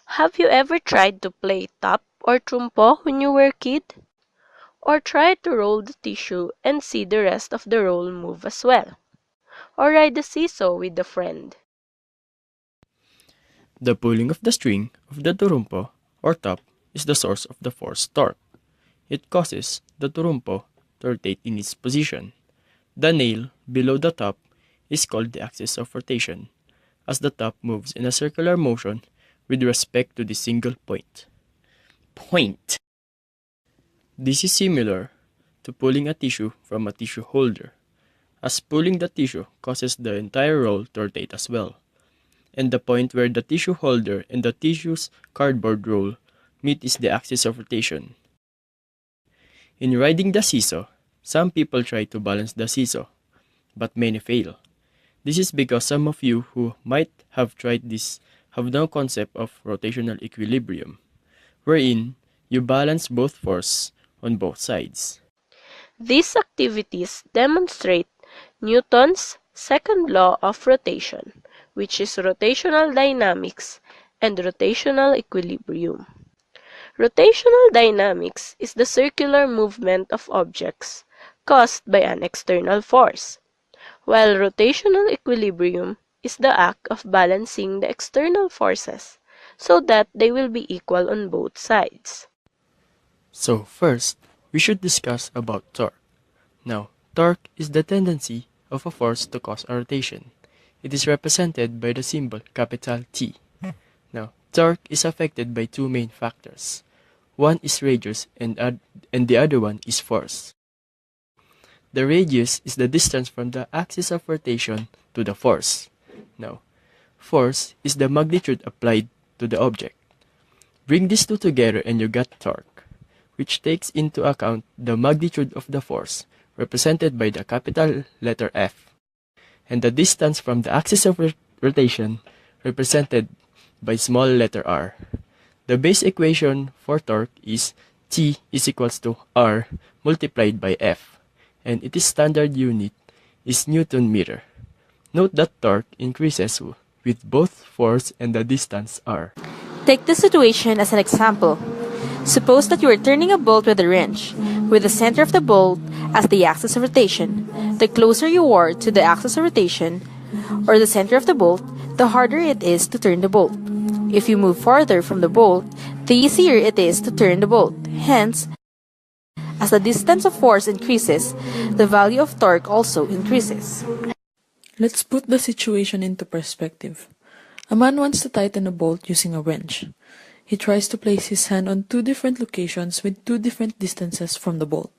Have you ever tried to play top or trumpo when you were a kid? Or tried to roll the tissue and see the rest of the roll move as well? Or ride the seesaw with a friend? The pulling of the string of the turumpo or top is the source of the force torque. It causes the turumpo to rotate in its position. The nail below the top is called the axis of rotation, as the top moves in a circular motion with respect to the single point. This is similar to pulling a tissue from a tissue holder, as pulling the tissue causes the entire roll to rotate as well, and the point where the tissue holder and the tissue's cardboard roll meet is the axis of rotation. In riding the seesaw, some people try to balance the seesaw, but many fail. This is because some of you who might have tried this have no concept of rotational equilibrium, wherein you balance both force on both sides. These activities demonstrate Newton's second law of rotation, which is rotational dynamics and rotational equilibrium. Rotational dynamics is the circular movement of objects caused by an external force, while rotational equilibrium is the act of balancing the external forces so that they will be equal on both sides. So first, we should discuss about torque. Now, torque is the tendency of a force to cause a rotation. It is represented by the symbol capital T. Now, torque is affected by two main factors. One is radius and the other one is force. The radius is the distance from the axis of rotation to the force. Now, force is the magnitude applied to the object. Bring these two together and you get torque, which takes into account the magnitude of the force, represented by the capital letter F, and the distance from the axis of rotation, represented by small letter r. The base equation for torque is T is equals to R multiplied by F, and its standard unit is Newton meter. Note that torque increases with both force and the distance r. Take this situation as an example. Suppose that you are turning a bolt with a wrench, with the center of the bolt as the axis of rotation. The closer you are to the axis of rotation, or the center of the bolt, the harder it is to turn the bolt. If you move farther from the bolt, the easier it is to turn the bolt. Hence, as the distance of force increases, the value of torque also increases. Let's put the situation into perspective. A man wants to tighten a bolt using a wrench. He tries to place his hand on two different locations with two different distances from the bolt.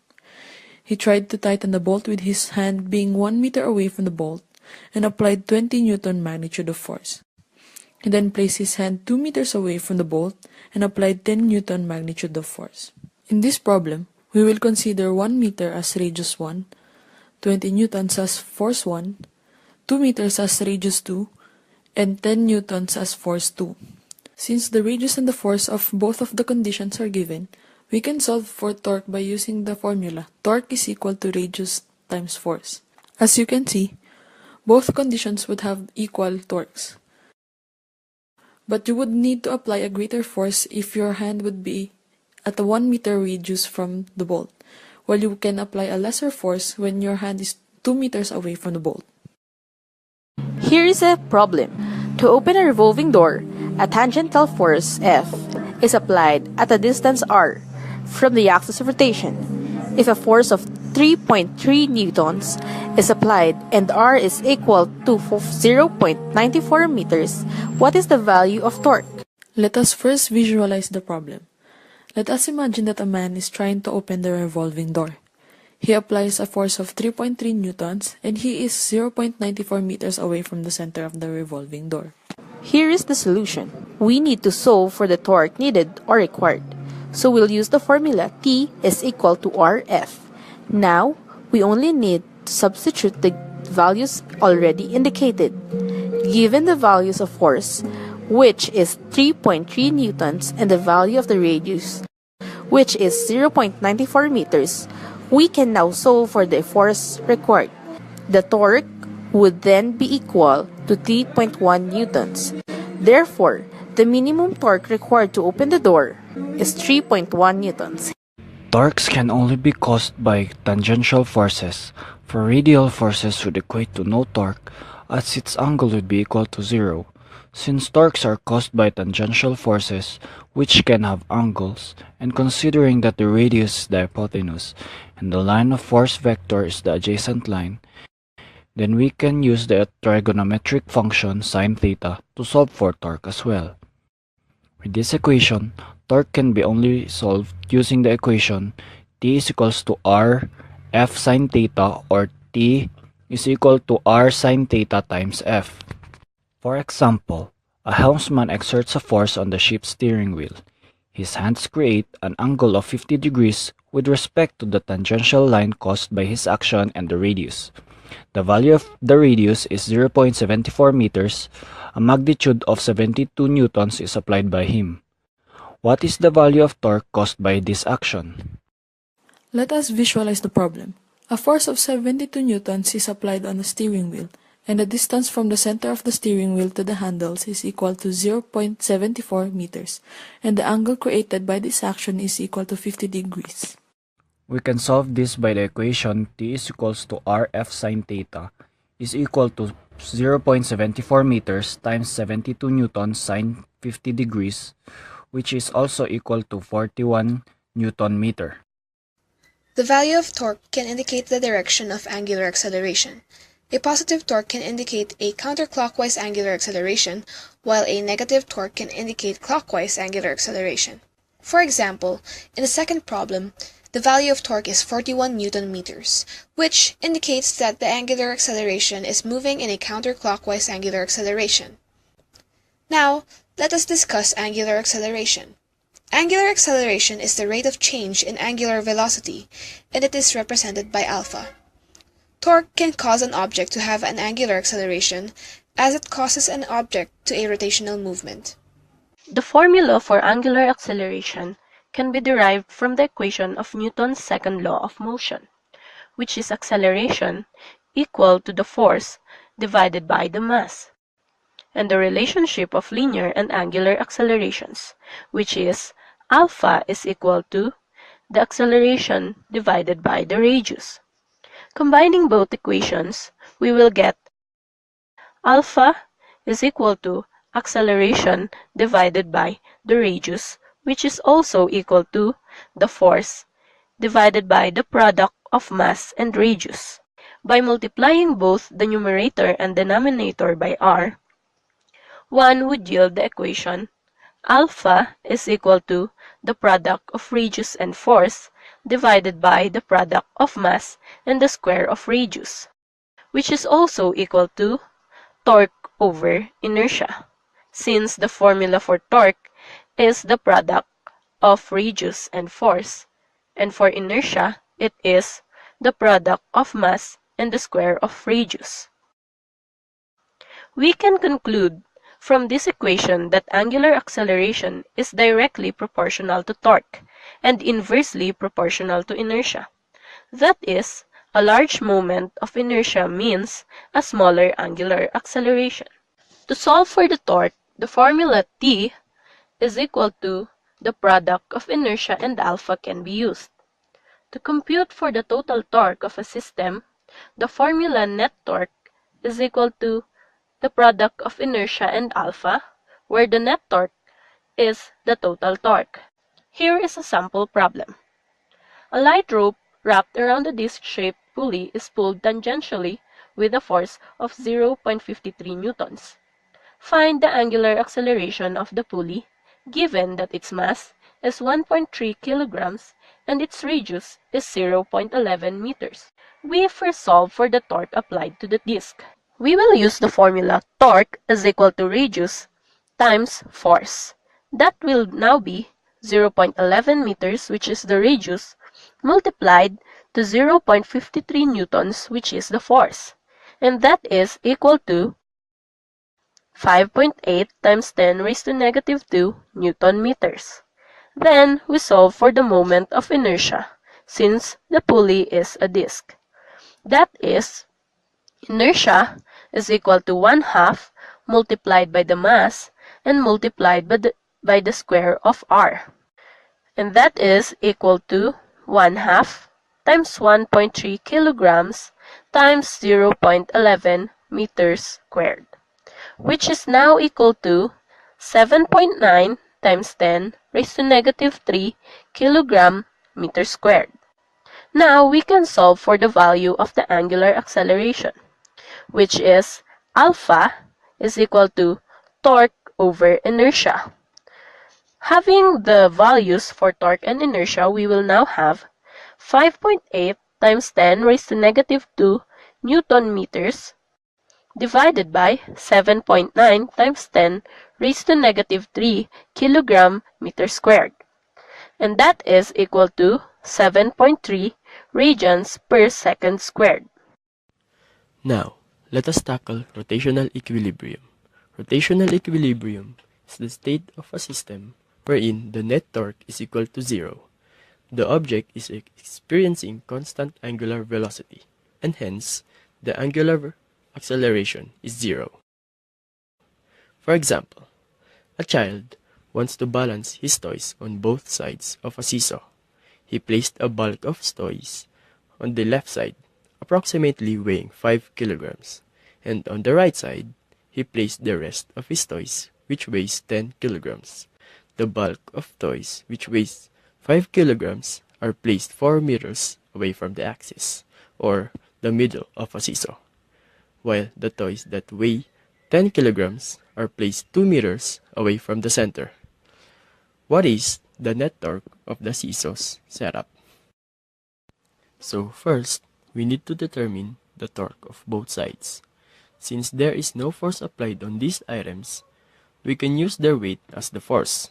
He tried to tighten the bolt with his hand being 1 meter away from the bolt and applied 20 Newton magnitude of force. He then placed his hand 2 meters away from the bolt and applied 10 Newton magnitude of force. In this problem, we will consider 1 meter as radius 1, 20 newtons as force 1, 2 meters as radius 2, and 10 newtons as force 2. Since the radius and the force of both of the conditions are given, we can solve for torque by using the formula torque is equal to radius times force. As you can see, both conditions would have equal torques. But you would need to apply a greater force if your hand would be at a 1 meter radius from the bolt, while you can apply a lesser force when your hand is 2 meters away from the bolt. Here is a problem. To open a revolving door, a tangential force F is applied at a distance r from the axis of rotation. If a force of 3.3 newtons is applied and r is equal to 0.94 meters, what is the value of torque? Let us first visualize the problem. Let us imagine that a man is trying to open the revolving door. He applies a force of 3.3 newtons and he is 0.94 meters away from the center of the revolving door. Here is the solution. We need to solve for the torque needed or required. So we'll use the formula T is equal to Rf. Now, we only need to substitute the values already indicated. Given the values of force, which is 3.3 newtons, and the value of the radius, which is 0.94 meters, we can now solve for the force required. The torque would then be equal to 3.1 newtons. Therefore, The minimum torque required to open the door is 3.1 newtons. Torques can only be caused by tangential forces, for radial forces would equate to no torque as its angle would be equal to 0. Since torques are caused by tangential forces which can have angles, and considering that the radius is the hypotenuse and the line of force vector is the adjacent line, then we can use the trigonometric function sin theta to solve for torque as well. With this equation, torque can be only solved using the equation T is equals to R F sin theta, or T is equal to R sin theta times F. For example, a helmsman exerts a force on the ship's steering wheel. His hands create an angle of 50 degrees with respect to the tangential line caused by his action and the radius. The value of the radius is 0.74 meters. A magnitude of 72 newtons is applied by him. What is the value of torque caused by this action? Let us visualize the problem. A force of 72 newtons is applied on the steering wheel, and the distance from the center of the steering wheel to the handles is equal to 0.74 meters, and the angle created by this action is equal to 50 degrees. We can solve this by the equation T is equals to RF sin theta is equal to 0.74 meters times 72 newtons sine 50 degrees, which is also equal to 41 Newton meter. The value of torque can indicate the direction of angular acceleration. A positive torque can indicate a counterclockwise angular acceleration, while a negative torque can indicate clockwise angular acceleration. For example, in the second problem, the value of torque is 41 Newton meters, which indicates that the angular acceleration is moving in a counterclockwise angular acceleration. Now, let us discuss angular acceleration. Angular acceleration is the rate of change in angular velocity, and it is represented by alpha. Torque can cause an object to have an angular acceleration, as it causes an object to a rotational movement. The formula for angular acceleration can be derived from the equation of Newton's second law of motion, which is acceleration equal to the force divided by the mass, and the relationship of linear and angular accelerations, which is alpha is equal to the acceleration divided by the radius. Combining both equations, we will get alpha is equal to acceleration divided by the radius, which is also equal to the force divided by the product of mass and radius. By multiplying both the numerator and denominator by r, one would yield the equation alpha is equal to the product of radius and force divided by the product of mass and the square of radius, which is also equal to torque over inertia, since the formula for torque is the product of radius and force, and for inertia, it is the product of mass and the square of radius. We can conclude from this equation that angular acceleration is directly proportional to torque and inversely proportional to inertia. That is, a large moment of inertia means a smaller angular acceleration. To solve for the torque, the formula T is equal to the product of inertia and alpha can be used. To compute for the total torque of a system, the formula net torque is equal to the product of inertia and alpha, where the net torque is the total torque. Here is a sample problem. A light rope wrapped around a disc-shaped pulley is pulled tangentially with a force of 0.53 newtons. Find the angular acceleration of the pulley, given that its mass is 1.3 kilograms and its radius is 0.11 meters. We first solve for the torque applied to the disc. We will use the formula torque is equal to radius times force. That will now be 0.11 meters, which is the radius, multiplied to 0.53 newtons, which is the force. And that is equal to 5.8 times 10 raised to negative 2 Newton meters. Then, we solve for the moment of inertia, since the pulley is a disc. That is, inertia is equal to 1/2 multiplied by the mass, and multiplied by the square of r. And that is equal to 1/2 times 1.3 kilograms times 0.11 meters squared, which is now equal to 7.9 times 10 raised to negative 3 kilogram meter squared. Now we can solve for the value of the angular acceleration, which is alpha is equal to torque over inertia. Having the values for torque and inertia, we will now have 5.8 times 10 raised to negative 2 Newton meters divided by 7.9 times 10 raised to negative 3 kilogram meter squared. And that is equal to 7.3 radians per second squared. Now, let us tackle rotational equilibrium. Rotational equilibrium is the state of a system wherein the net torque is equal to 0. The object is experiencing constant angular velocity, and hence, the angular acceleration is 0. For example, a child wants to balance his toys on both sides of a seesaw. He placed a bulk of toys on the left side, approximately weighing 5 kilograms, and on the right side, he placed the rest of his toys, which weighs 10 kilograms. The bulk of toys, which weighs 5 kilograms, are placed 4 meters away from the axis, or the middle of a seesaw, while the toys that weigh 10 kilograms are placed 2 meters away from the center. What is the net torque of the seesaw's setup? So first, we need to determine the torque of both sides. Since there is no force applied on these items, we can use their weight as the force.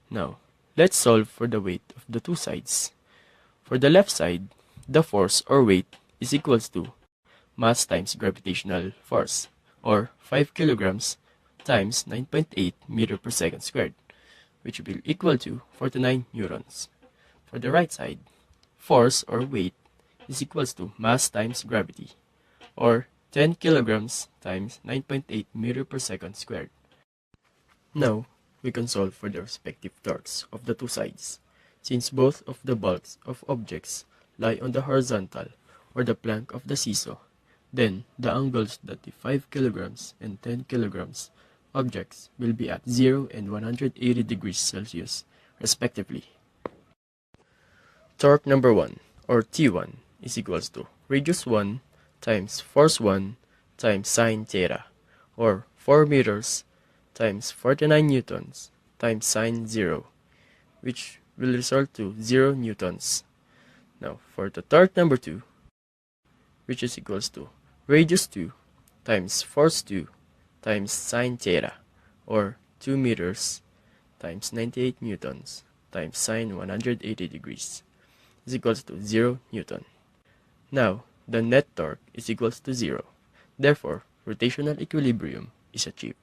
Now, let's solve for the weight of the two sides. For the left side, the force or weight is equals to mass times gravitational force, or 5 kilograms times 9.8 meter per second squared, which will be equal to 49 newtons. For the right side, force or weight is equals to mass times gravity, or 10 kilograms times 9.8 meter per second squared. Now, we can solve for the respective torques of the two sides, since both of the bulks of objects lie on the horizontal or the plank of the seesaw. Then, the angles that the 5 kilograms and 10 kilograms objects will be at 0 and 180 degrees Celsius, respectively. Torque number 1, or T1, is equals to radius 1 times force 1 times sine theta, or 4 meters times 49 newtons times sine 0, which will result to 0 newtons. Now, for the torque number 2, which is equals to radius 2 times force 2 times sine theta, or 2 meters times 98 newtons times sine 180 degrees, is equals to 0 newton. Now, the net torque is equals to 0. Therefore, rotational equilibrium is achieved.